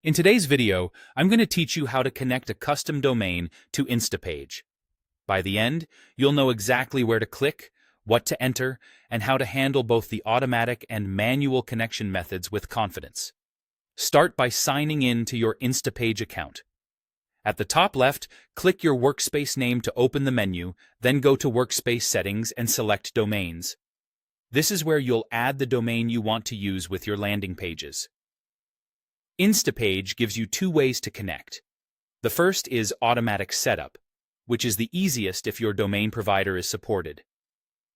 In today's video, I'm going to teach you how to connect a custom domain to Instapage. By the end, you'll know exactly where to click, what to enter, and how to handle both the automatic and manual connection methods with confidence. Start by signing in to your Instapage account. At the top left, click your workspace name to open the menu, then go to Workspace Settings and select Domains. This is where you'll add the domain you want to use with your landing pages. Instapage gives you two ways to connect. The first is automatic setup, which is the easiest if your domain provider is supported.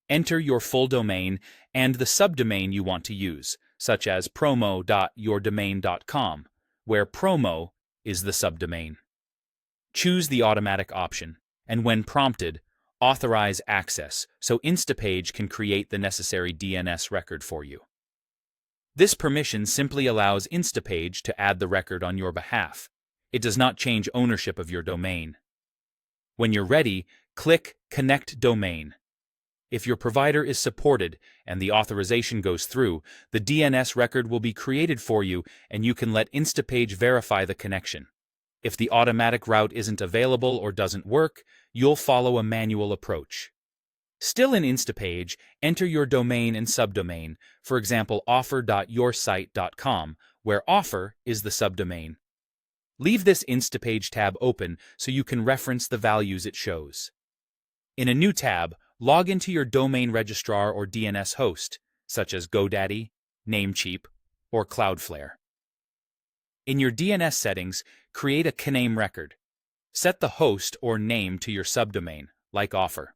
Enter your full domain and the subdomain you want to use, such as promo.yourdomain.com, where promo is the subdomain. Choose the automatic option, and when prompted, authorize access so Instapage can create the necessary DNS record for you. This permission simply allows Instapage to add the record on your behalf. It does not change ownership of your domain. When you're ready, click Connect Domain. If your provider is supported and the authorization goes through, the DNS record will be created for you and you can let Instapage verify the connection. If the automatic route isn't available or doesn't work, you'll follow a manual approach. Still in Instapage, enter your domain and subdomain, for example offer.yoursite.com, where offer is the subdomain. Leave this Instapage tab open so you can reference the values it shows. In a new tab, log into your domain registrar or DNS host, such as GoDaddy, Namecheap, or Cloudflare. In your DNS settings, create a CNAME record. Set the host or name to your subdomain, like offer.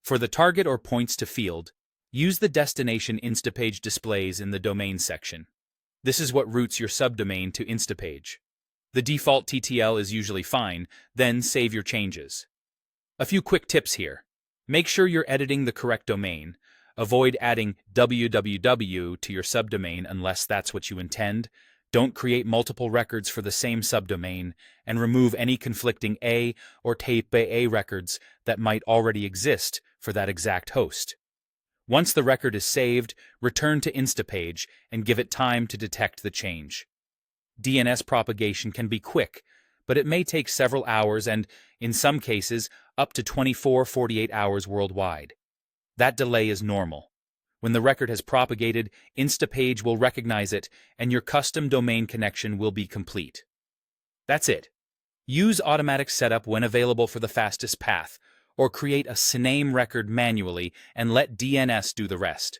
For the target or points to field, use the destination Instapage displays in the domain section. This is what routes your subdomain to Instapage. The default TTL is usually fine, then save your changes. A few quick tips here. Make sure you're editing the correct domain. Avoid adding www to your subdomain unless that's what you intend. Don't create multiple records for the same subdomain, and remove any conflicting A or type A records that might already exist for that exact host. Once the record is saved, return to Instapage and give it time to detect the change. DNS propagation can be quick, but it may take several hours and, in some cases, up to 24-48 hours worldwide. That delay is normal. When the record has propagated, Instapage will recognize it, and your custom domain connection will be complete. That's it. Use automatic setup when available for the fastest path, or create a CNAME record manually and let DNS do the rest.